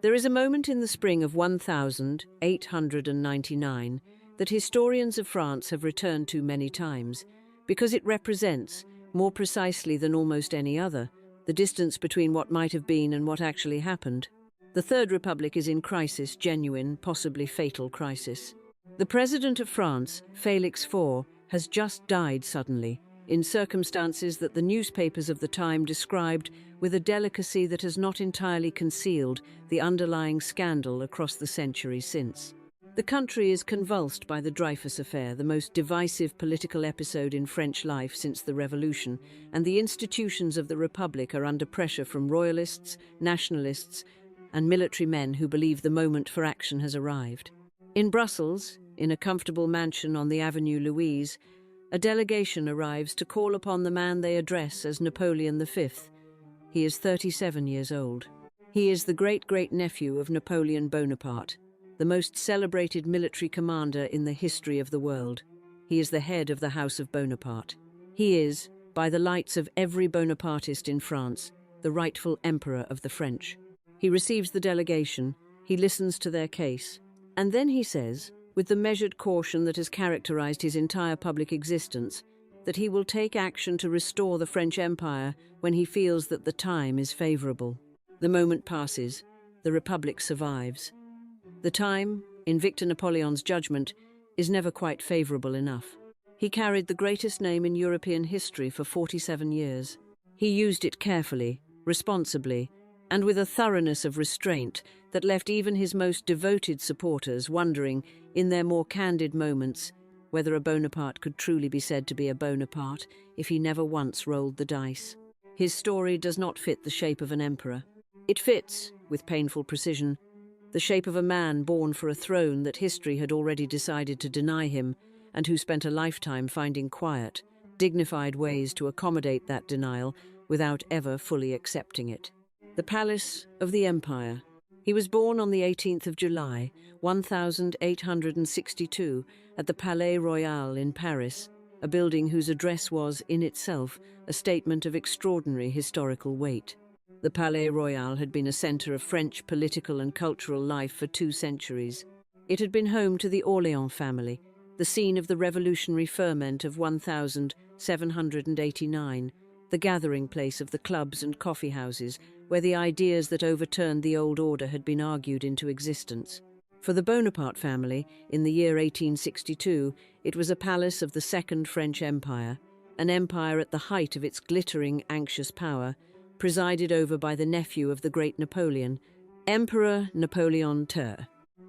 There is a moment in the spring of 1899 that historians of France have returned to many times, because it represents, more precisely than almost any other, the distance between what might have been and what actually happened. The Third Republic is in crisis, genuine, possibly fatal crisis. The President of France, Félix IV, has just died suddenly, in circumstances that the newspapers of the time described with a delicacy that has not entirely concealed the underlying scandal across the centuries since. The country is convulsed by the Dreyfus Affair, the most divisive political episode in French life since the Revolution, and the institutions of the Republic are under pressure from royalists, nationalists, and military men who believe the moment for action has arrived. In Brussels, in a comfortable mansion on the Avenue Louise, a delegation arrives to call upon the man they address as Napoleon V. He is 37 years old. He is the great-nephew of Napoleon Bonaparte, the most celebrated military commander in the history of the world. He is the head of the House of Bonaparte. He is, by the lights of every Bonapartist in France, the rightful emperor of the French. He receives the delegation, he listens to their case, and then he says, with the measured caution that has characterized his entire public existence, that he will take action to restore the French Empire when he feels that the time is favorable. The moment passes. The Republic survives. The time, in Victor Napoleon's judgment, is never quite favorable enough. He carried the greatest name in European history for 47 years. He used it carefully, responsibly, and with a thoroughness of restraint that left even his most devoted supporters wondering, in their more candid moments, whether a Bonaparte could truly be said to be a Bonaparte if he never once rolled the dice. His story does not fit the shape of an emperor. It fits, with painful precision, the shape of a man born for a throne that history had already decided to deny him, and who spent a lifetime finding quiet, dignified ways to accommodate that denial without ever fully accepting it. The Palace of the Empire. He was born on the 18th of July, 1862, at the Palais Royal in Paris, a building whose address was, in itself, a statement of extraordinary historical weight. The Palais Royal had been a centre of French political and cultural life for 2 centuries. It had been home to the Orléans family, the scene of the revolutionary ferment of 1789, the gathering place of the clubs and coffee houses where the ideas that overturned the old order had been argued into existence. For the Bonaparte family, in the year 1862, it was a palace of the Second French Empire, an empire at the height of its glittering, anxious power, presided over by the nephew of the great Napoleon, Emperor Napoleon I.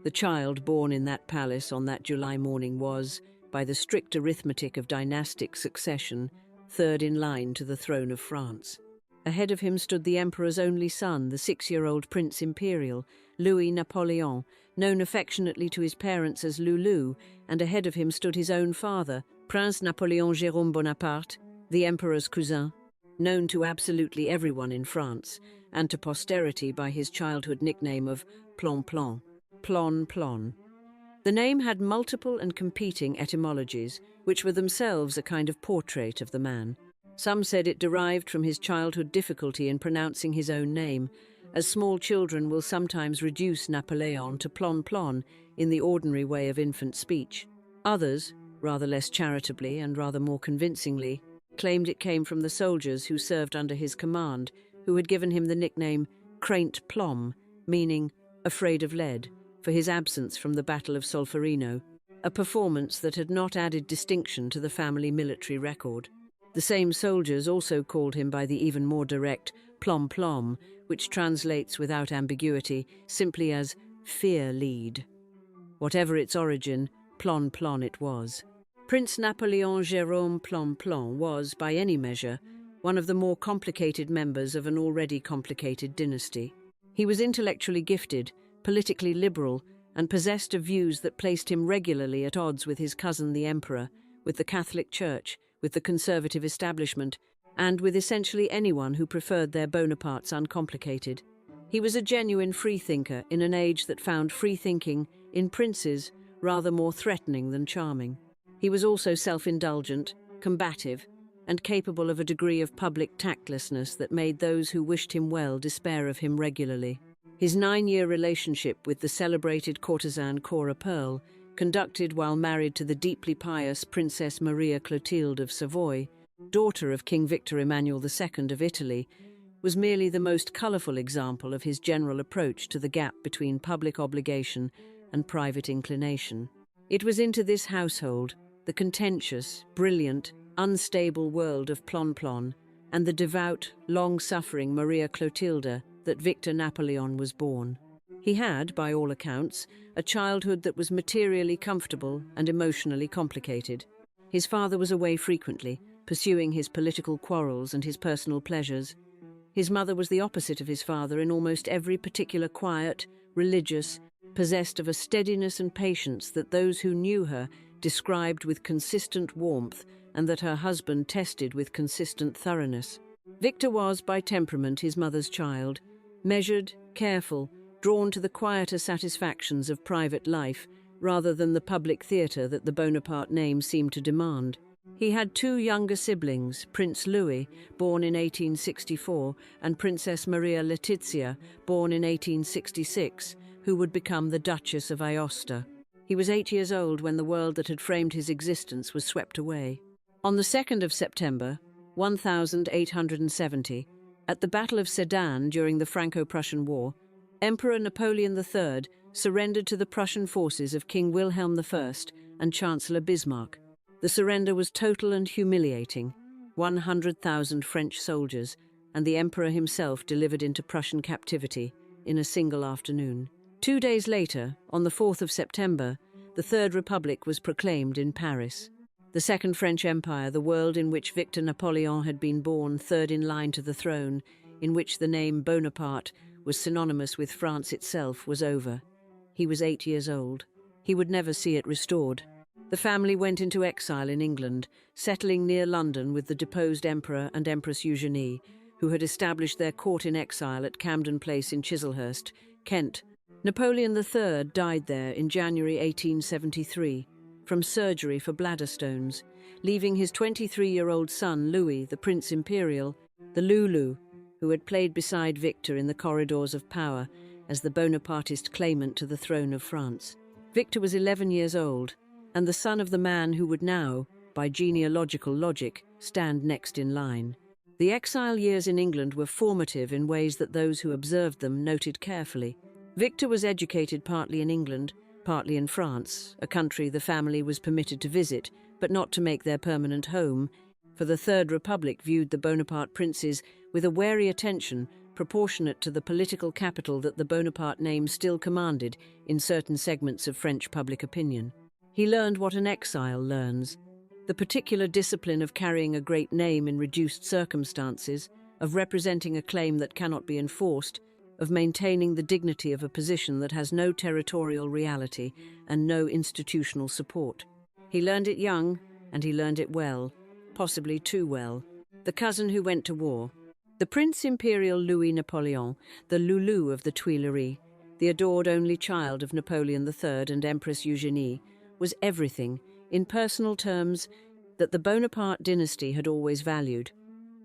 The child born in that palace on that July morning was, by the strict arithmetic of dynastic succession, third in line to the throne of France. Ahead of him stood the emperor's only son, the 6-year-old Prince Imperial, Louis Napoleon, known affectionately to his parents as Loulou, and ahead of him stood his own father, Prince Napoleon Jérôme Bonaparte, the emperor's cousin, known to absolutely everyone in France, and to posterity by his childhood nickname of Plon-Plon, Plon-Plon. The name had multiple and competing etymologies, which were themselves a kind of portrait of the man. Some said it derived from his childhood difficulty in pronouncing his own name, as small children will sometimes reduce Napoleon to Plon-Plon in the ordinary way of infant speech. Others, rather less charitably and rather more convincingly, claimed it came from the soldiers who served under his command, who had given him the nickname Crainte Plom, meaning afraid of lead, for his absence from the Battle of Solferino, a performance that had not added distinction to the family military record. The same soldiers also called him by the even more direct Plom-Plom, which translates without ambiguity simply as fear lead. Whatever its origin, Plon-Plon it was. Prince Napoleon Jérôme Plon-Plon was, by any measure, one of the more complicated members of an already complicated dynasty. He was intellectually gifted, politically liberal, and possessed of views that placed him regularly at odds with his cousin the Emperor, with the Catholic Church, with the conservative establishment, and with essentially anyone who preferred their Bonapartes uncomplicated. He was a genuine freethinker in an age that found freethinking, in princes, rather more threatening than charming. He was also self-indulgent, combative, and capable of a degree of public tactlessness that made those who wished him well despair of him regularly. His 9-year relationship with the celebrated courtesan Cora Pearl, conducted while married to the deeply pious Princess Maria Clotilde of Savoy, daughter of King Victor Emmanuel II of Italy, was merely the most colourful example of his general approach to the gap between public obligation and private inclination. It was into this household, the contentious, brilliant, unstable world of Plon-Plon, and the devout, long-suffering Maria Clotilde, that Victor Napoleon was born. He had, by all accounts, a childhood that was materially comfortable and emotionally complicated. His father was away frequently, pursuing his political quarrels and his personal pleasures. His mother was the opposite of his father in almost every particular: quiet, religious, possessed of a steadiness and patience that those who knew her described with consistent warmth, and that her husband tested with consistent thoroughness. Victor was, by temperament, his mother's child, measured, careful, drawn to the quieter satisfactions of private life rather than the public theatre that the Bonaparte name seemed to demand. He had 2 younger siblings, Prince Louis, born in 1864, and Princess Maria Letizia, born in 1866, who would become the Duchess of Aosta. He was 8 years old when the world that had framed his existence was swept away. On the 2nd of September, 1870, at the Battle of Sedan during the Franco-Prussian War, Emperor Napoleon III surrendered to the Prussian forces of King Wilhelm I and Chancellor Bismarck. The surrender was total and humiliating. 100,000 French soldiers and the Emperor himself delivered into Prussian captivity in a single afternoon. 2 days later, on the 4th of September, the Third Republic was proclaimed in Paris. The Second French Empire, the world in which Victor Napoleon had been born third in line to the throne, in which the name Bonaparte was synonymous with France itself, was over. He was 8 years old. He would never see it restored. The family went into exile in England, settling near London with the deposed Emperor and Empress Eugenie, who had established their court in exile at Camden Place in Chislehurst, Kent. Napoleon III died there in January 1873, from surgery for bladder stones, leaving his 23-year-old son Louis, the Prince Imperial, the Lulu, who had played beside Victor in the corridors of power as the Bonapartist claimant to the throne of France. Victor was 11 years old, and the son of the man who would now, by genealogical logic, stand next in line. The exile years in England were formative in ways that those who observed them noted carefully. Victor was educated partly in England, partly in France, a country the family was permitted to visit, but not to make their permanent home, for the Third Republic viewed the Bonaparte princes with a wary attention proportionate to the political capital that the Bonaparte name still commanded in certain segments of French public opinion. He learned what an exile learns: the particular discipline of carrying a great name in reduced circumstances, of representing a claim that cannot be enforced, of maintaining the dignity of a position that has no territorial reality and no institutional support. He learned it young, and he learned it well, possibly too well. The cousin who went to war. The Prince Imperial Louis Napoleon, the Loulou of the Tuileries, the adored only child of Napoleon III and Empress Eugenie, was everything, in personal terms, that the Bonaparte dynasty had always valued.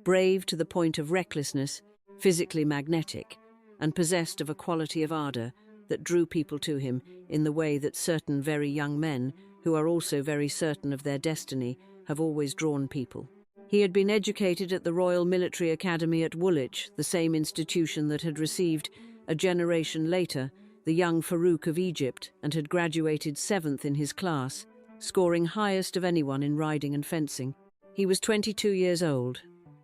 Brave to the point of recklessness, physically magnetic, and possessed of a quality of ardour that drew people to him in the way that certain very young men, who are also very certain of their destiny, have always drawn people. He had been educated at the Royal Military Academy at Woolwich, the same institution that had received, a generation later, the young Farouk of Egypt, and had graduated 7th in his class, scoring highest of anyone in riding and fencing. He was 22 years old,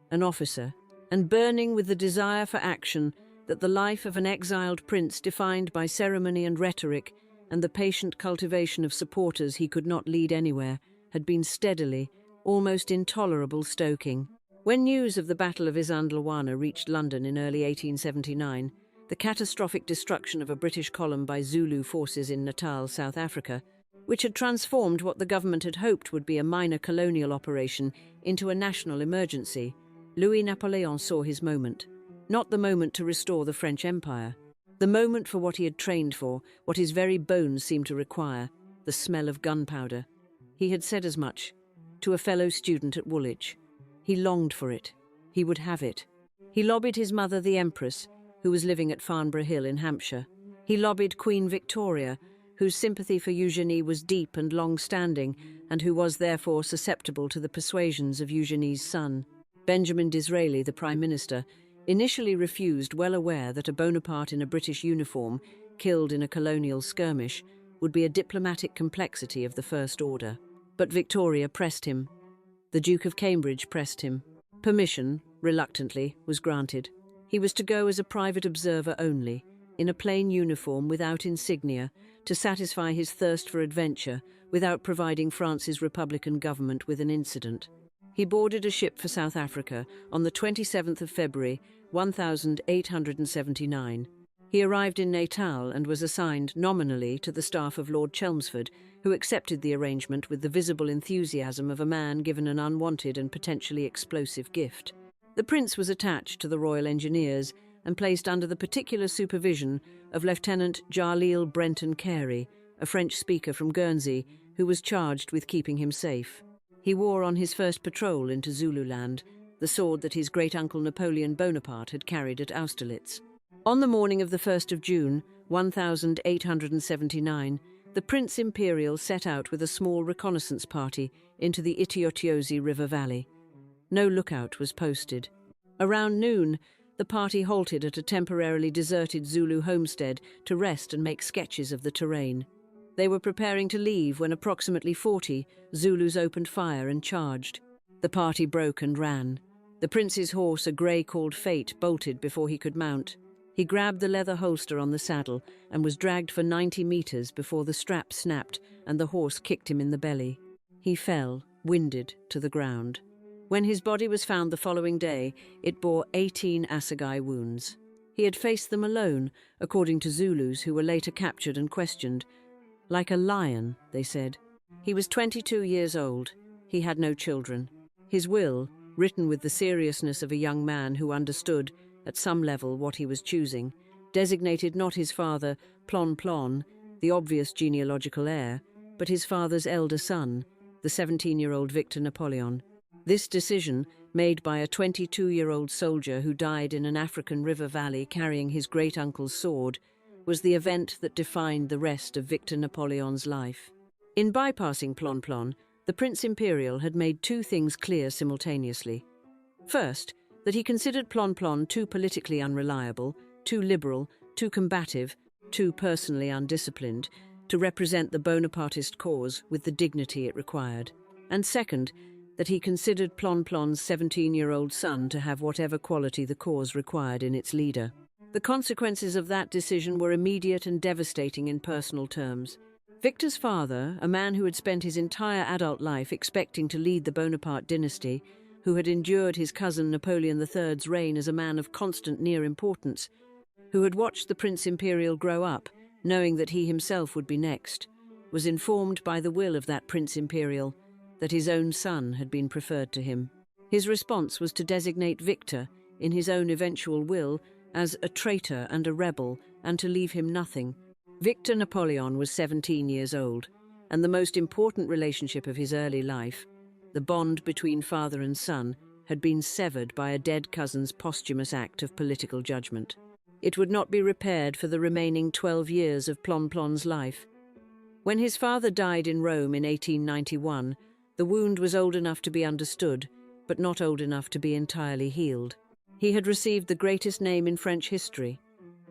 an officer, and burning with the desire for action that the life of an exiled prince defined by ceremony and rhetoric and the patient cultivation of supporters he could not lead anywhere, had been steadily, almost intolerable stoking. When news of the Battle of Isandlwana reached London in early 1879, the catastrophic destruction of a British column by Zulu forces in Natal, South Africa, which had transformed what the government had hoped would be a minor colonial operation into a national emergency, Louis Napoleon saw his moment. Not the moment to restore the French Empire. The moment for what he had trained for, what his very bones seemed to require, the smell of gunpowder. He had said as much to a fellow student at Woolwich. He longed for it. He would have it. He lobbied his mother, the Empress, who was living at Farnborough Hill in Hampshire. He lobbied Queen Victoria, whose sympathy for Eugenie was deep and long-standing, and who was therefore susceptible to the persuasions of Eugenie's son. Benjamin Disraeli, the Prime Minister, initially refused, well aware that a Bonaparte in a British uniform, killed in a colonial skirmish, would be a diplomatic complexity of the first order. But Victoria pressed him. The Duke of Cambridge pressed him. Permission, reluctantly, was granted. He was to go as a private observer only, in a plain uniform without insignia, to satisfy his thirst for adventure without providing France's Republican government with an incident. He boarded a ship for South Africa on the 27th of February, 1879. He arrived in Natal and was assigned nominally to the staff of Lord Chelmsford, who accepted the arrangement with the visible enthusiasm of a man given an unwanted and potentially explosive gift. The prince was attached to the Royal Engineers and placed under the particular supervision of Lieutenant Jalil Brenton Carey, a French speaker from Guernsey, who was charged with keeping him safe. He wore on his first patrol into Zululand the sword that his great-uncle Napoleon Bonaparte had carried at Austerlitz. On the morning of the 1st of June, 1879, the Prince Imperial set out with a small reconnaissance party into the Itiotiosi River Valley. No lookout was posted. Around noon, the party halted at a temporarily deserted Zulu homestead to rest and make sketches of the terrain. They were preparing to leave when approximately 40 Zulus opened fire and charged. The party broke and ran. The prince's horse, a grey called Fate, bolted before he could mount. He grabbed the leather holster on the saddle and was dragged for 90 meters before the strap snapped and the horse kicked him in the belly. He fell, winded, to the ground. When his body was found the following day, it bore 18 assegai wounds. He had faced them alone, according to Zulus who were later captured and questioned. Like a lion, they said. He was 22 years old. He had no children. His will, written with the seriousness of a young man who understood, at some level, what he was choosing, designated not his father, Plon Plon, the obvious genealogical heir, but his father's elder son, the 17-year-old Victor Napoleon. This decision, made by a 22-year-old soldier who died in an African river valley carrying his great-uncle's sword, was the event that defined the rest of Victor Napoleon's life. In bypassing Plon Plon, the Prince Imperial had made two things clear simultaneously. First, that he considered Plon Plon too politically unreliable, too liberal, too combative, too personally undisciplined, to represent the Bonapartist cause with the dignity it required. And second, that he considered Plon Plon's 17-year-old son to have whatever quality the cause required in its leader. The consequences of that decision were immediate and devastating in personal terms. Victor's father, a man who had spent his entire adult life expecting to lead the Bonaparte dynasty, who had endured his cousin Napoleon III's reign as a man of constant near importance, who had watched the Prince Imperial grow up, knowing that he himself would be next, was informed by the will of that Prince Imperial that his own son had been preferred to him. His response was to designate Victor, in his own eventual will, as a traitor and a rebel, and to leave him nothing. Victor Napoleon was 17 years old, and the most important relationship of his early life, the bond between father and son, had been severed by a dead cousin's posthumous act of political judgment. It would not be repaired for the remaining 12 years of Plon Plon's life. When his father died in Rome in 1891, the wound was old enough to be understood, but not old enough to be entirely healed. He had received the greatest name in French history.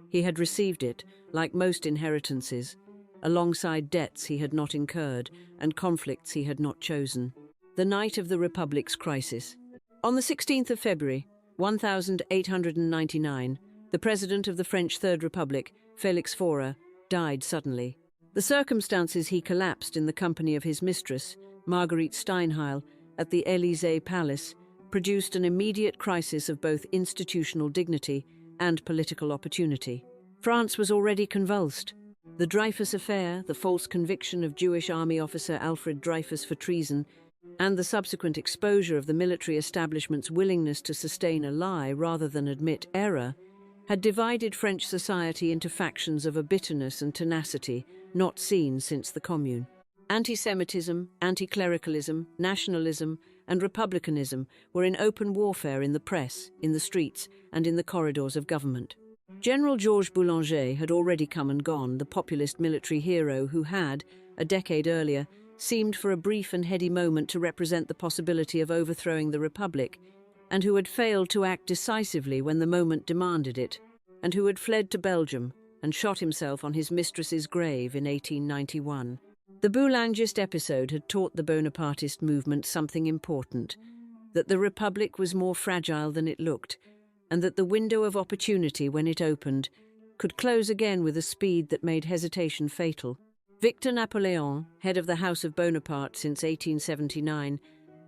He had received it, like most inheritances, alongside debts he had not incurred and conflicts he had not chosen. The night of the Republic's crisis. On the 16th of February, 1899, the President of the French Third Republic, Félix Faure, died suddenly. The circumstances he collapsed in the company of his mistress, Marguerite Steinheil, at the Élysée Palace, produced an immediate crisis of both institutional dignity and political opportunity. France was already convulsed. The Dreyfus Affair, the false conviction of Jewish army officer Alfred Dreyfus for treason, and the subsequent exposure of the military establishment's willingness to sustain a lie rather than admit error, had divided French society into factions of a bitterness and tenacity not seen since the Commune. Anti-Semitism, anti-clericalism, nationalism, and republicanism were in open warfare in the press, in the streets, and in the corridors of government. General Georges Boulanger had already come and gone, the populist military hero who had, a decade earlier, seemed for a brief and heady moment to represent the possibility of overthrowing the Republic, and who had failed to act decisively when the moment demanded it, and who had fled to Belgium and shot himself on his mistress's grave in 1891. The Boulangist episode had taught the Bonapartist movement something important, that the Republic was more fragile than it looked, and that the window of opportunity, when it opened, could close again with a speed that made hesitation fatal. Victor Napoleon, head of the House of Bonaparte since 1879,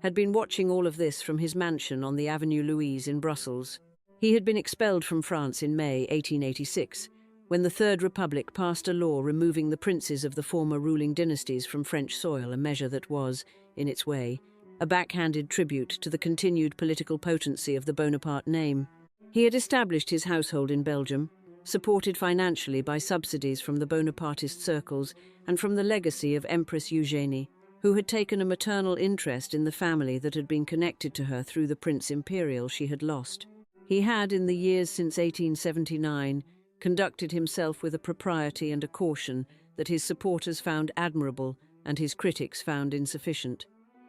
had been watching all of this from his mansion on the Avenue Louise in Brussels. He had been expelled from France in May 1886, when the Third Republic passed a law removing the princes of the former ruling dynasties from French soil, a measure that was, in its way, a backhanded tribute to the continued political potency of the Bonaparte name. He had established his household in Belgium, supported financially by subsidies from the Bonapartist circles and from the legacy of Empress Eugénie, who had taken a maternal interest in the family that had been connected to her through the Prince Imperial she had lost. He had, in the years since 1879, conducted himself with a propriety and a caution that his supporters found admirable and his critics found insufficient.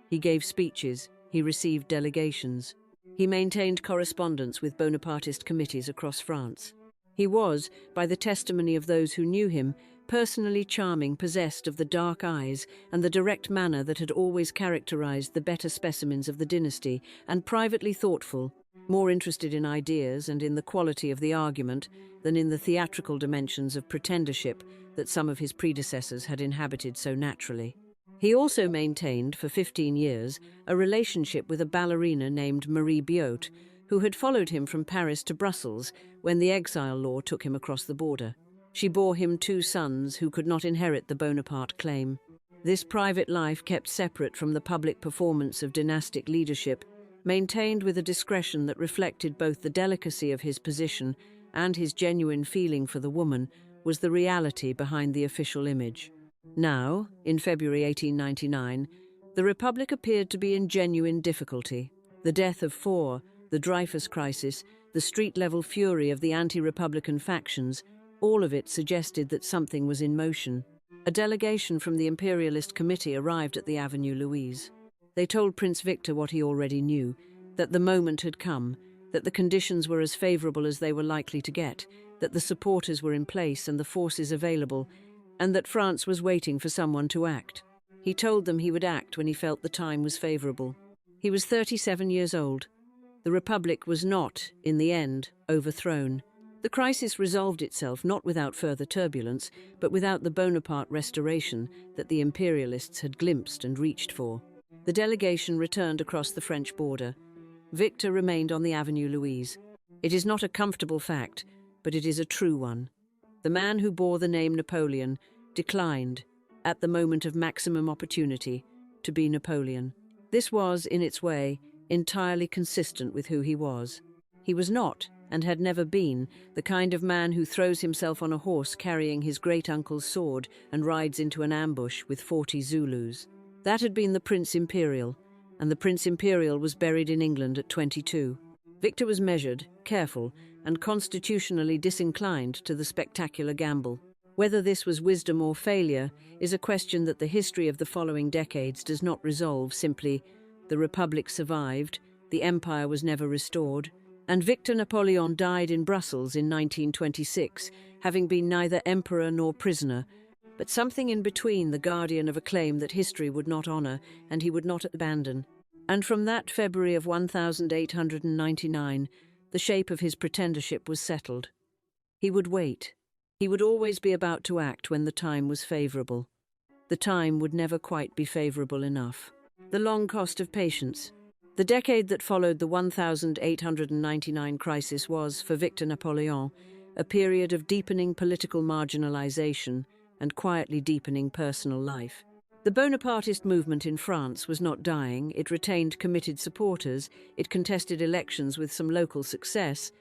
He gave speeches, he received delegations. He maintained correspondence with Bonapartist committees across France. He was, by the testimony of those who knew him, personally charming, possessed of the dark eyes and the direct manner that had always characterized the better specimens of the dynasty, and privately thoughtful, more interested in ideas and in the quality of the argument than in the theatrical dimensions of pretendership that some of his predecessors had inhabited so naturally. He also maintained, for 15 years, a relationship with a ballerina named Marie Biot, who had followed him from Paris to Brussels when the exile law took him across the border. She bore him 2 sons who could not inherit the Bonaparte claim. This private life, kept separate from the public performance of dynastic leadership, maintained with a discretion that reflected both the delicacy of his position and his genuine feeling for the woman, was the reality behind the official image. Now, in February 1899, the Republic appeared to be in genuine difficulty. The death of 4, the Dreyfus crisis, the street-level fury of the anti-republican factions, all of it suggested that something was in motion. A delegation from the Imperialist committee arrived at the Avenue Louise. They told Prince Victor what he already knew, that the moment had come, that the conditions were as favorable as they were likely to get, that the supporters were in place and the forces available, and that France was waiting for someone to act. He told them he would act when he felt the time was favorable. He was 37 years old. The Republic was not, in the end, overthrown. The crisis resolved itself not without further turbulence, but without the Bonaparte restoration that the Imperialists had glimpsed and reached for. The delegation returned across the French border. Victor remained on the Avenue Louise. It is not a comfortable fact, but it is a true one. The man who bore the name Napoleon declined, at the moment of maximum opportunity, to be Napoleon. This was, in its way, entirely consistent with who he was. He was not, and had never been, the kind of man who throws himself on a horse carrying his great-uncle's sword and rides into an ambush with 40 Zulus. That had been the Prince Imperial, and the Prince Imperial was buried in England at 22. Victor was measured, careful, and constitutionally disinclined to the spectacular gamble. Whether this was wisdom or failure is a question that the history of the following decades does not resolve simply. The Republic survived, the Empire was never restored, and Victor Napoleon died in Brussels in 1926, having been neither emperor nor prisoner, but something in between, the guardian of a claim that history would not honor and he would not abandon. And from that February of 1899, the shape of his pretendership was settled. He would wait. He would always be about to act when the time was favorable. The time would never quite be favorable enough. The long cost of patience. The decade that followed the 1899 crisis was, for Victor Napoleon, a period of deepening political marginalization and quietly deepening personal life. The Bonapartist movement in France was not dying. It retained committed supporters, it contested elections with some local success,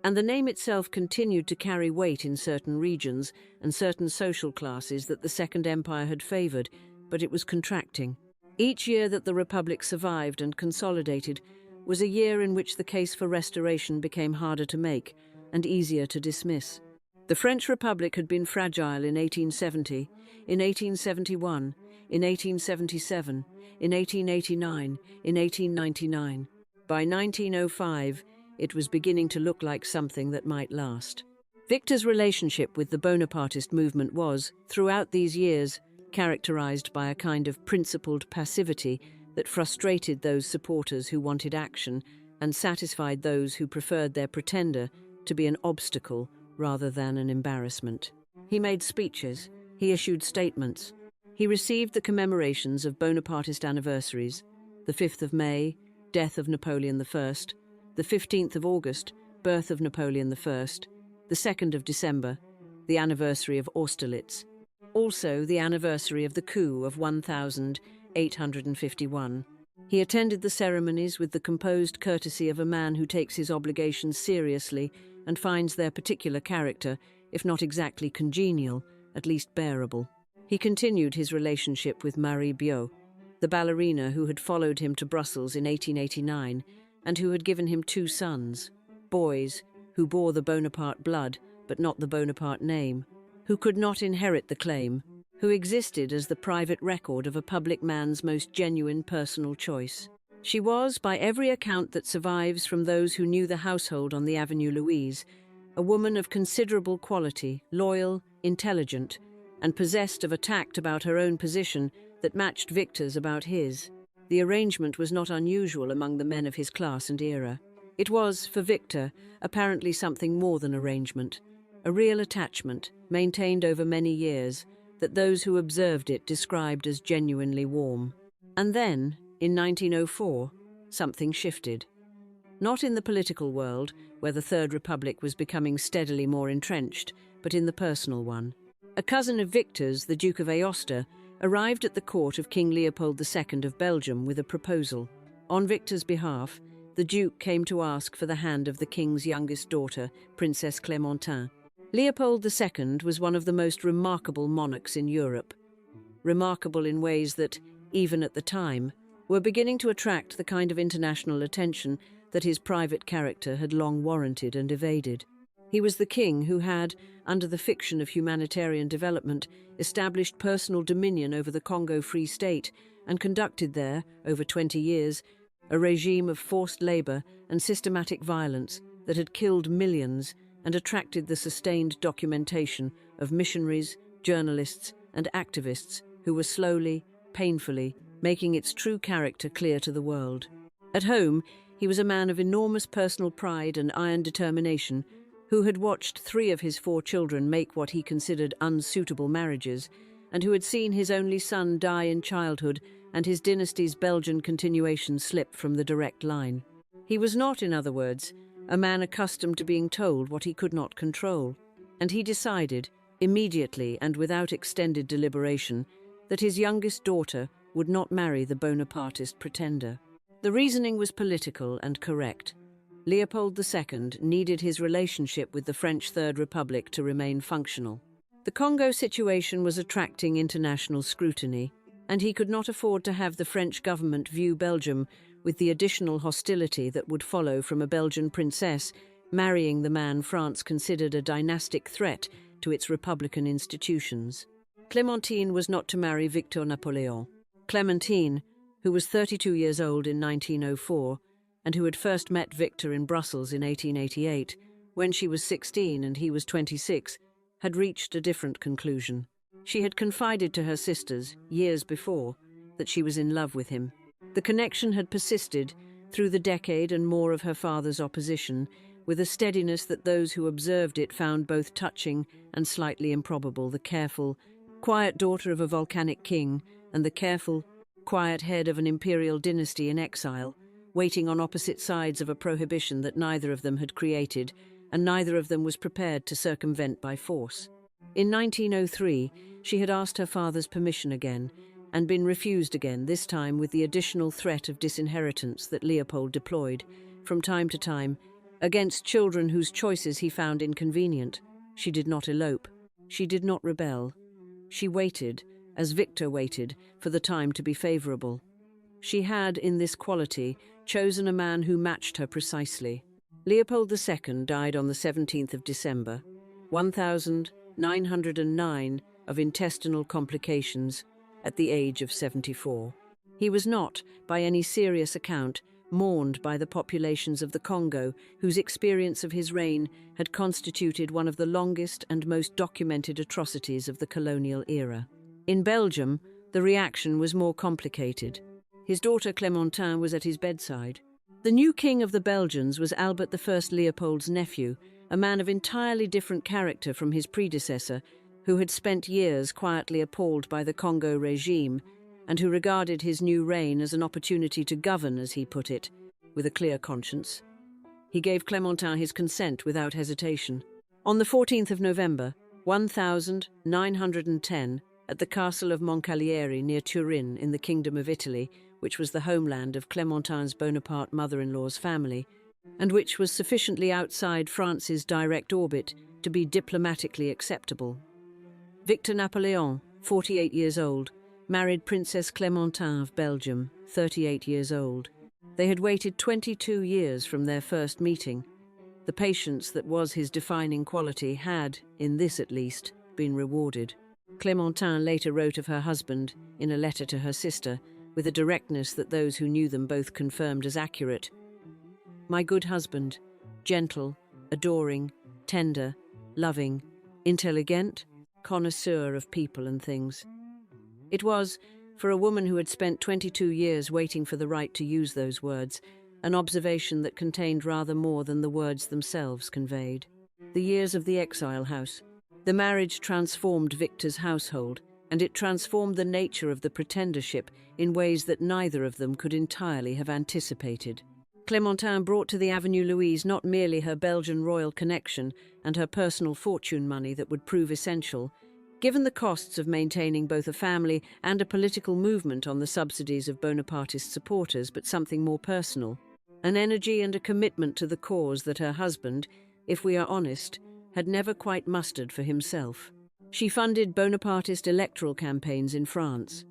and the name itself continued to carry weight in certain regions and certain social classes that the Second Empire had favored, but it was contracting. Each year that the Republic survived and consolidated was a year in which the case for restoration became harder to make, and easier to dismiss. The French Republic had been fragile in 1870, in 1871, in 1877, in 1889, in 1899. By 1905, it was beginning to look like something that might last. Victor's relationship with the Bonapartist movement was, throughout these years, characterized by a kind of principled passivity that frustrated those supporters who wanted action and satisfied those who preferred their pretender to be an obstacle rather than an embarrassment. He made speeches, he issued statements, he received the commemorations of Bonapartist anniversaries, the 5th of May, death of Napoleon I, the 15th of August, birth of Napoleon I, the 2nd of December, the anniversary of Austerlitz, also the anniversary of the coup of 1851. He attended the ceremonies with the composed courtesy of a man who takes his obligations seriously and finds their particular character, if not exactly congenial, at least bearable. He continued his relationship with Marie Biot, the ballerina who had followed him to Brussels in 1889 and who had given him 2 sons, boys who bore the Bonaparte blood but not the Bonaparte name, who could not inherit the claim, who existed as the private record of a public man's most genuine personal choice. She was, by every account that survives from those who knew the household on the Avenue Louise, a woman of considerable quality, loyal, intelligent, and possessed of a tact about her own position that matched Victor's about his. The arrangement was not unusual among the men of his class and era. It was, for Victor, apparently something more than arrangement, a real attachment, maintained over many years, that those who observed it described as genuinely warm. And then, in 1904, something shifted. Not in the political world, where the Third Republic was becoming steadily more entrenched, but in the personal one. A cousin of Victor's, the Duke of Aosta, arrived at the court of King Leopold II of Belgium with a proposal. On Victor's behalf, the Duke came to ask for the hand of the king's youngest daughter, Princess Clémentine. Leopold II was one of the most remarkable monarchs in Europe. Remarkable in ways that, even at the time, were beginning to attract the kind of international attention that his private character had long warranted and evaded. He was the king who had, under the fiction of humanitarian development, established personal dominion over the Congo Free State and conducted there, over 20 years, a regime of forced labor and systematic violence that had killed millions and attracted the sustained documentation of missionaries, journalists, and activists who were slowly, painfully, making its true character clear to the world. At home, he was a man of enormous personal pride and iron determination who had watched 3 of his 4 children make what he considered unsuitable marriages, and who had seen his only son die in childhood and his dynasty's Belgian continuation slip from the direct line. He was not, in other words, a man accustomed to being told what he could not control, and he decided, immediately and without extended deliberation, that his youngest daughter would not marry the Bonapartist pretender. The reasoning was political and correct. Leopold II needed his relationship with the French Third Republic to remain functional. The Congo situation was attracting international scrutiny, and he could not afford to have the French government view Belgium with the additional hostility that would follow from a Belgian princess marrying the man France considered a dynastic threat to its republican institutions. Clémentine was not to marry Victor Napoleon. Clémentine, who was 32 years old in 1904, and who had first met Victor in Brussels in 1888, when she was 16 and he was 26, had reached a different conclusion. She had confided to her sisters, years before, that she was in love with him. The connection had persisted, through the decade and more of her father's opposition, with a steadiness that those who observed it found both touching and slightly improbable. The careful, quiet daughter of a volcanic king, and the careful, quiet head of an imperial dynasty in exile, waiting on opposite sides of a prohibition that neither of them had created, and neither of them was prepared to circumvent by force. In 1903, she had asked her father's permission again, and been refused again, this time with the additional threat of disinheritance that Leopold deployed, from time to time, against children whose choices he found inconvenient. She did not elope. She did not rebel. She waited, as Victor waited, for the time to be favorable. She had, in this quality, chosen a man who matched her precisely. Leopold II died on the 17th of December, 1909, of intestinal complications at the age of 74. He was not, by any serious account, mourned by the populations of the Congo, whose experience of his reign had constituted one of the longest and most documented atrocities of the colonial era. In Belgium, the reaction was more complicated. His daughter Clémentine was at his bedside. The new king of the Belgians was Albert I Leopold's nephew, a man of entirely different character from his predecessor, who had spent years quietly appalled by the Congo regime, and who regarded his new reign as an opportunity to govern, as he put it, with a clear conscience. He gave Clémentine his consent without hesitation. On the 14th of November, 1910, at the castle of Moncalieri near Turin in the Kingdom of Italy, which was the homeland of Clémentine's Bonaparte mother-in-law's family, and which was sufficiently outside France's direct orbit to be diplomatically acceptable. Victor Napoleon, 48 years old, married Princess Clémentine of Belgium, 38 years old. They had waited 22 years from their first meeting. The patience that was his defining quality had, in this at least, been rewarded. Clémentine later wrote of her husband, in a letter to her sister, with a directness that those who knew them both confirmed as accurate. "My good husband, gentle, adoring, tender, loving, intelligent, connoisseur of people and things." It was, for a woman who had spent 22 years waiting for the right to use those words, an observation that contained rather more than the words themselves conveyed. The years of the exile house. The marriage transformed Victor's household, and it transformed the nature of the pretendership in ways that neither of them could entirely have anticipated. Clémentine brought to the Avenue Louise not merely her Belgian royal connection and her personal fortune money that would prove essential, given the costs of maintaining both a family and a political movement on the subsidies of Bonapartist supporters, but something more personal, an energy and a commitment to the cause that her husband, if we are honest, had never quite mustered for himself. She funded Bonapartist electoral campaigns in France.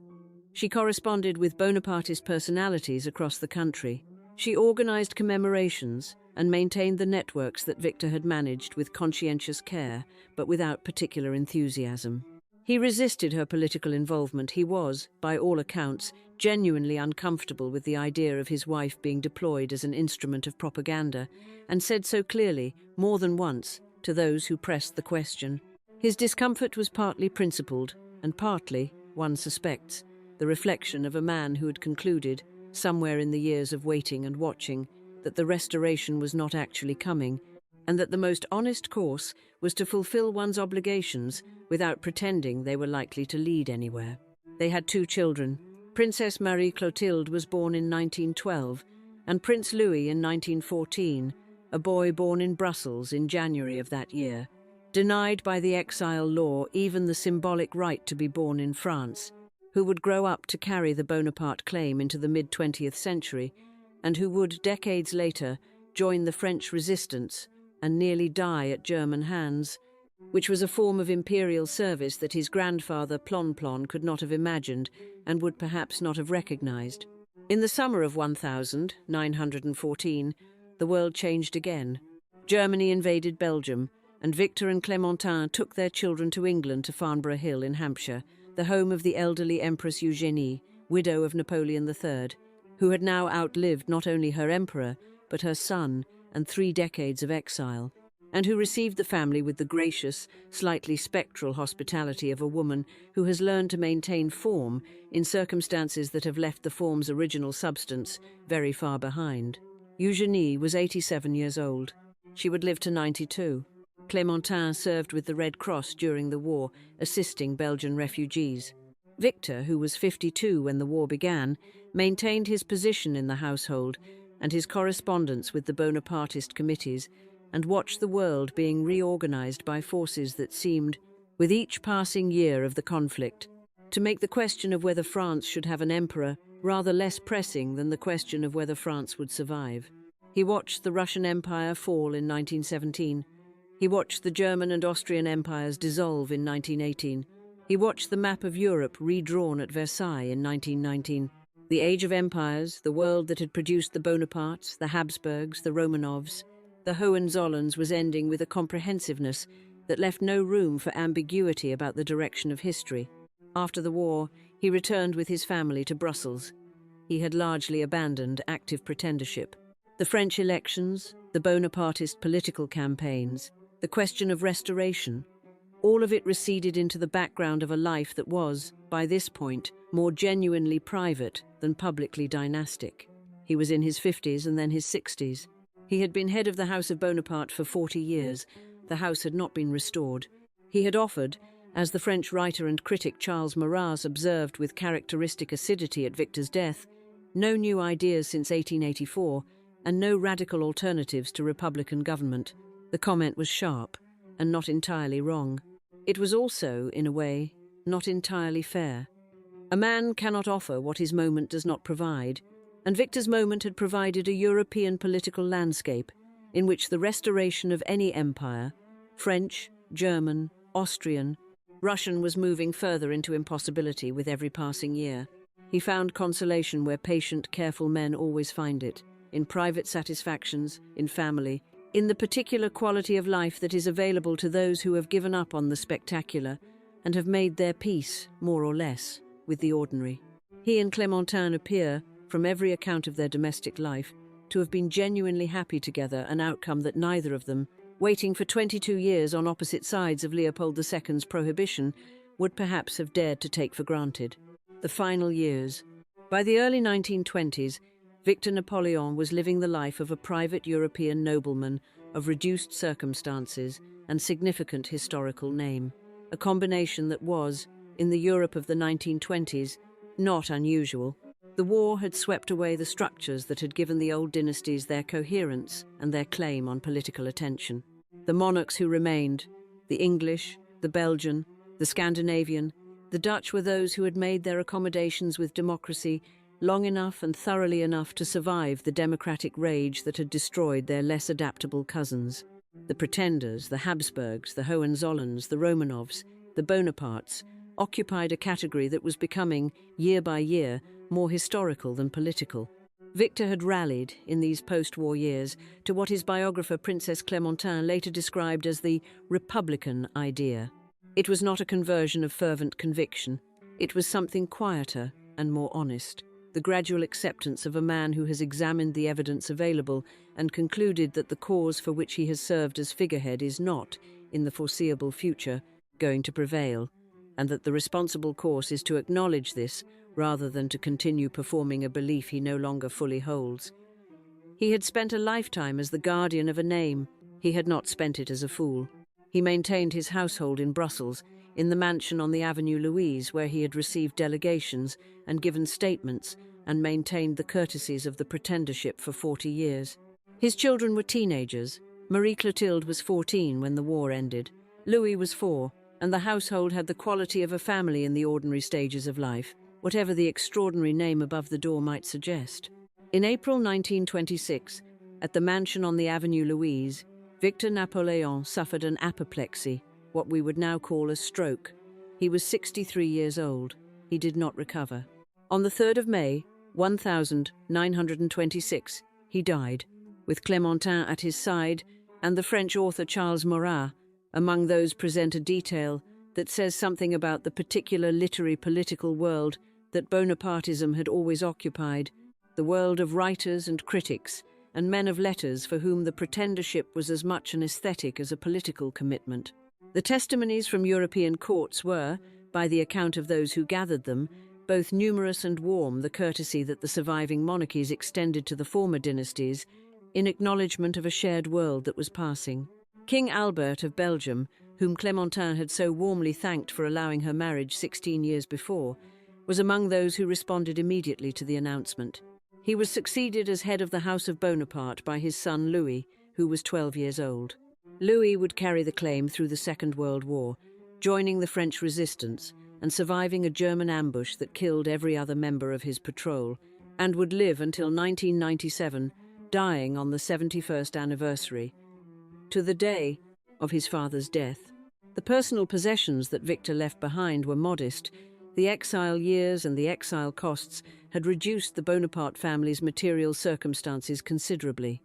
She corresponded with Bonapartist personalities across the country. She organized commemorations and maintained the networks that Victor had managed with conscientious care, but without particular enthusiasm. He resisted her political involvement. He was, by all accounts, genuinely uncomfortable with the idea of his wife being deployed as an instrument of propaganda, and said so clearly, more than once, to those who pressed the question. His discomfort was partly principled, and partly, one suspects, the reflection of a man who had concluded, somewhere in the years of waiting and watching, that the restoration was not actually coming, and that the most honest course was to fulfill one's obligations without pretending they were likely to lead anywhere. They had 2 children. Princess Marie-Clotilde was born in 1912, and Prince Louis in 1914, a boy born in Brussels in January of that year, denied by the exile law even the symbolic right to be born in France, who would grow up to carry the Bonaparte claim into the mid-20th century, and who would, decades later, join the French resistance and nearly die at German hands, which was a form of imperial service that his grandfather Plon could not have imagined and would perhaps not have recognized. In the summer of 1914, the world changed again. Germany invaded Belgium, and Victor and Clémentine took their children to England, to Farnborough Hill in Hampshire, the home of the elderly Empress Eugénie, widow of Napoleon III, who had now outlived not only her emperor, but her son and 3 decades of exile, and who received the family with the gracious, slightly spectral hospitality of a woman who has learned to maintain form in circumstances that have left the form's original substance very far behind. Eugénie was 87 years old. She would live to 92. Clémentine served with the Red Cross during the war, assisting Belgian refugees. Victor, who was 52 when the war began, maintained his position in the household and his correspondence with the Bonapartist committees, and watched the world being reorganized by forces that seemed, with each passing year of the conflict, to make the question of whether France should have an emperor rather less pressing than the question of whether France would survive. He watched the Russian Empire fall in 1917. He watched the German and Austrian empires dissolve in 1918. He watched the map of Europe redrawn at Versailles in 1919. The age of empires, the world that had produced the Bonapartes, the Habsburgs, the Romanovs, The Hohenzollerns was ending with a comprehensiveness that left no room for ambiguity about the direction of history. After the war, he returned with his family to Brussels. He had largely abandoned active pretendership. The French elections, the Bonapartist political campaigns, the question of restoration, all of it receded into the background of a life that was, by this point, more genuinely private than publicly dynastic. He was in his 50s and then his 60s. He had been head of the House of Bonaparte for 40 years. The house had not been restored. He had offered, as the French writer and critic Charles Maurras observed with characteristic acidity at Victor's death, no new ideas since 1884 and no radical alternatives to republican government. The comment was sharp and not entirely wrong. It was also, in a way, not entirely fair. A man cannot offer what his moment does not provide, and Victor's moment had provided a European political landscape in which the restoration of any empire, French, German, Austrian, Russian, was moving further into impossibility with every passing year. He found consolation where patient, careful men always find it, in private satisfactions, in family, in the particular quality of life that is available to those who have given up on the spectacular and have made their peace, more or less, with the ordinary. He and Clémentine appear, from every account of their domestic life, to have been genuinely happy together, an outcome that neither of them, waiting for 22 years on opposite sides of Leopold II's prohibition, would perhaps have dared to take for granted. The final years. By the early 1920s, Victor Napoleon was living the life of a private European nobleman of reduced circumstances and significant historical name, a combination that was, in the Europe of the 1920s, not unusual. The war had swept away the structures that had given the old dynasties their coherence and their claim on political attention. The monarchs who remained, the English, the Belgian, the Scandinavian, the Dutch, were those who had made their accommodations with democracy long enough and thoroughly enough to survive the democratic rage that had destroyed their less adaptable cousins. The pretenders, the Habsburgs, the Hohenzollerns, the Romanovs, the Bonapartes, occupied a category that was becoming, year by year, more historical than political. Victor had rallied, in these post-war years, to what his biographer Princess Clémentine later described as the Republican idea. It was not a conversion of fervent conviction. It was something quieter and more honest. The gradual acceptance of a man who has examined the evidence available and concluded that the cause for which he has served as figurehead is not, in the foreseeable future, going to prevail, and that the responsible course is to acknowledge this rather than to continue performing a belief he no longer fully holds. He had spent a lifetime as the guardian of a name. He had not spent it as a fool. He maintained his household in Brussels, in the mansion on the Avenue Louise, where he had received delegations and given statements and maintained the courtesies of the pretendership for 40 years. His children were teenagers. Marie-Clotilde was 14 when the war ended. Louis was 4, and the household had the quality of a family in the ordinary stages of life, whatever the extraordinary name above the door might suggest. In April 1926, at the mansion on the Avenue Louise, Victor Napoleon suffered an apoplexy, what we would now call a stroke. He was 63 years old. He did not recover. On the 3rd of May, 1926, he died, with Clémentine at his side and the French author Charles Maurras among those present a detail that says something about the particular literary political world that Bonapartism had always occupied, the world of writers and critics and men of letters for whom the pretendership was as much an aesthetic as a political commitment. The testimonies from European courts were, by the account of those who gathered them, both numerous and warm, the courtesy that the surviving monarchies extended to the former dynasties in acknowledgement of a shared world that was passing. King Albert of Belgium, whom Clémentine had so warmly thanked for allowing her marriage 16 years before, was among those who responded immediately to the announcement. He was succeeded as head of the House of Bonaparte by his son Louis, who was 12 years old. Louis would carry the claim through the Second World War, joining the French resistance and surviving a German ambush that killed every other member of his patrol, and would live until 1997, dying on the 71st anniversary, to the day of his father's death. The personal possessions that Victor left behind were modest. The exile years and the exile costs had reduced the Bonaparte family's material circumstances considerably.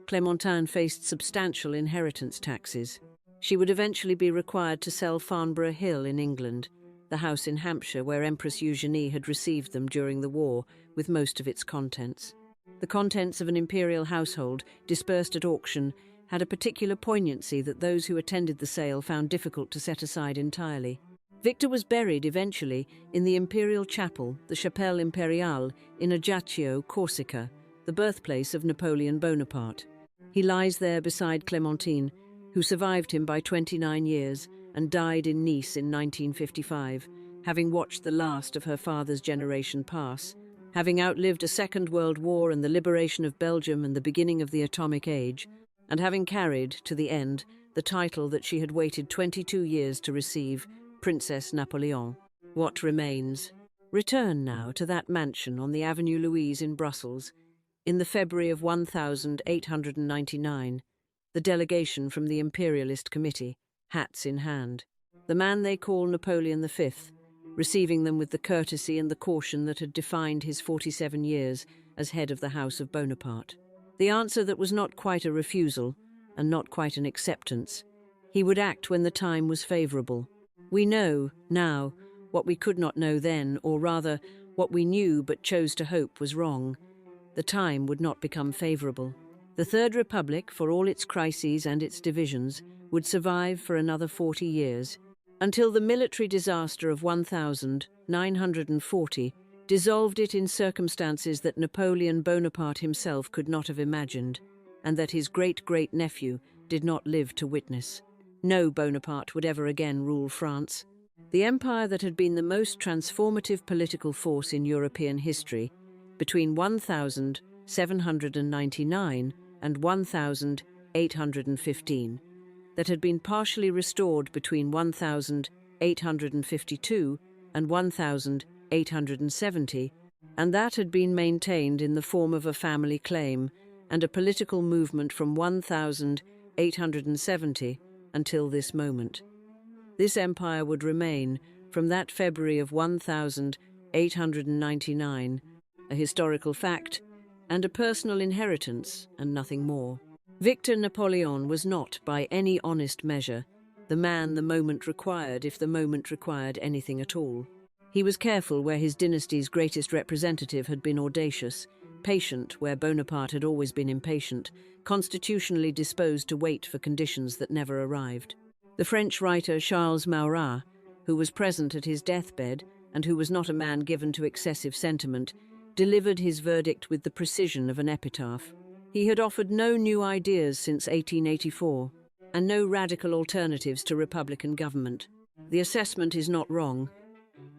Clementine faced substantial inheritance taxes. She would eventually be required to sell Farnborough Hill in England, the house in Hampshire where Empress Eugenie had received them during the war, with most of its contents. The contents of an imperial household, dispersed at auction, had a particular poignancy that those who attended the sale found difficult to set aside entirely. Victor was buried eventually in the imperial chapel, the Chapelle Imperiale, in Ajaccio, Corsica, the birthplace of Napoleon Bonaparte. He lies there beside Clementine, who survived him by 29 years and died in Nice in 1955, having watched the last of her father's generation pass, having outlived a Second World War and the liberation of Belgium and the beginning of the atomic age, and having carried, to the end, the title that she had waited 22 years to receive, Princess Napoleon. What remains? Return now to that mansion on the Avenue Louise in Brussels. In the February of 1899, the delegation from the Imperialist Committee, hats in hand, the man they call Napoleon V, receiving them with the courtesy and the caution that had defined his 47 years as head of the House of Bonaparte. The answer that was not quite a refusal, and not quite an acceptance. He would act when the time was favourable. We know, now, what we could not know then, or rather, what we knew but chose to hope was wrong. The time would not become favourable. The Third Republic, for all its crises and its divisions, would survive for another 40 years, until the military disaster of 1940 dissolved it in circumstances that Napoleon Bonaparte himself could not have imagined, and that his great-great-nephew did not live to witness. No Bonaparte would ever again rule France. The empire that had been the most transformative political force in European history between 1799 and 1815, that had been partially restored between 1852 and 1870, and that had been maintained in the form of a family claim and a political movement from 1870 until this moment. This empire would remain, from that February of 1899, a historical fact and a personal inheritance, and nothing more. Victor Napoleon was not, by any honest measure, the man the moment required, if the moment required anything at all. He was careful where his dynasty's greatest representative had been audacious, patient where Bonaparte had always been impatient, constitutionally disposed to wait for conditions that never arrived. The French writer Charles Maurras, who was present at his deathbed and who was not a man given to excessive sentiment, delivered his verdict with the precision of an epitaph. He had offered no new ideas since 1884, and no radical alternatives to republican government. The assessment is not wrong,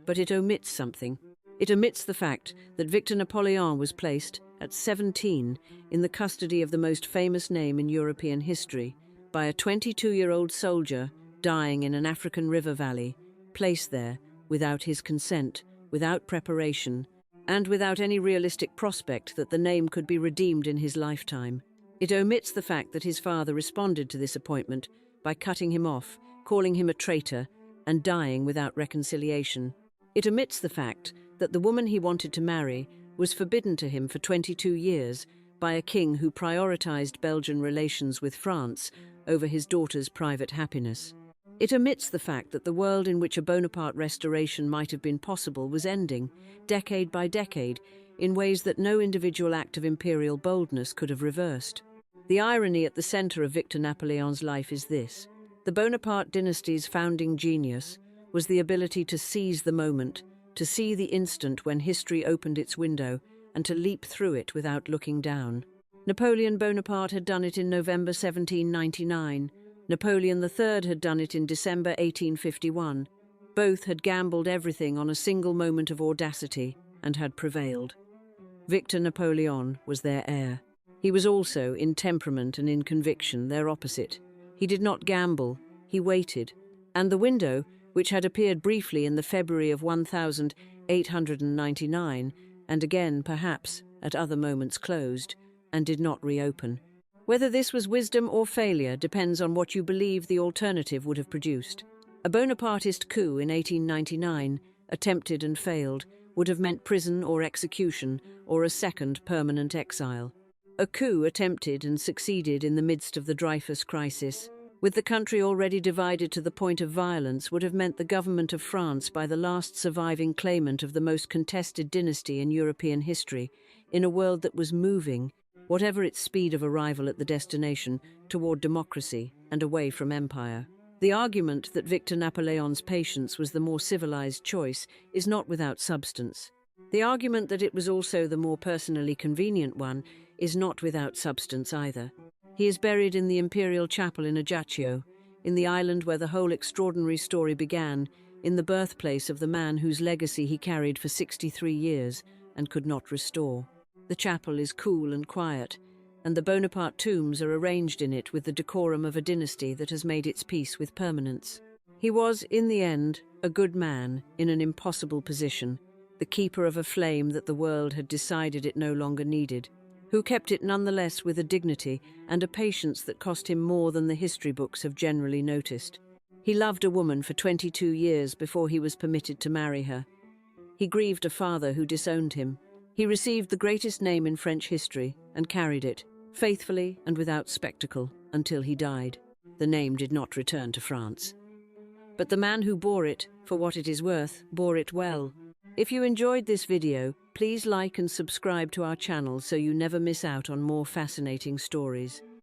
but it omits something. It omits the fact that Victor Napoleon was placed, at 17, in the custody of the most famous name in European history, by a 22-year-old soldier dying in an African river valley, placed there without his consent, without preparation, and without any realistic prospect that the name could be redeemed in his lifetime. It omits the fact that his father responded to this appointment by cutting him off, calling him a traitor, and dying without reconciliation. It omits the fact that the woman he wanted to marry was forbidden to him for 22 years by a king who prioritized Belgian relations with France over his daughter's private happiness. It omits the fact that the world in which a Bonaparte restoration might have been possible was ending, decade by decade, in ways that no individual act of imperial boldness could have reversed. The irony at the center of Victor Napoleon's life is this: the Bonaparte dynasty's founding genius was the ability to seize the moment, to see the instant when history opened its window, and to leap through it without looking down. Napoleon Bonaparte had done it in November 1799. Napoleon III had done it in December 1851. Both had gambled everything on a single moment of audacity and had prevailed. Victor Napoleon was their heir. He was also, in temperament and in conviction, their opposite. He did not gamble, he waited, and the window, which had appeared briefly in the February of 1899, and again, perhaps, at other moments closed, and did not reopen. Whether this was wisdom or failure depends on what you believe the alternative would have produced. A Bonapartist coup in 1899, attempted and failed, would have meant prison or execution or a second permanent exile. A coup attempted and succeeded in the midst of the Dreyfus crisis. With the country already divided to the point of violence, would have meant the government of France by the last surviving claimant of the most contested dynasty in European history, in a world that was moving, whatever its speed of arrival at the destination, toward democracy and away from empire. The argument that Victor Napoleon's patience was the more civilized choice is not without substance. The argument that it was also the more personally convenient one is not without substance either. He is buried in the Imperial chapel in Ajaccio, in the island where the whole extraordinary story began, in the birthplace of the man whose legacy he carried for 63 years and could not restore. The chapel is cool and quiet, and the Bonaparte tombs are arranged in it with the decorum of a dynasty that has made its peace with permanence. He was, in the end, a good man in an impossible position, the keeper of a flame that the world had decided it no longer needed, who kept it nonetheless with a dignity and a patience that cost him more than the history books have generally noticed. He loved a woman for 22 years before he was permitted to marry her. He grieved a father who disowned him. He received the greatest name in French history and carried it, faithfully and without spectacle, until he died. The name did not return to France. But the man who bore it, for what it is worth, bore it well. If you enjoyed this video, please like and subscribe to our channel so you never miss out on more fascinating stories.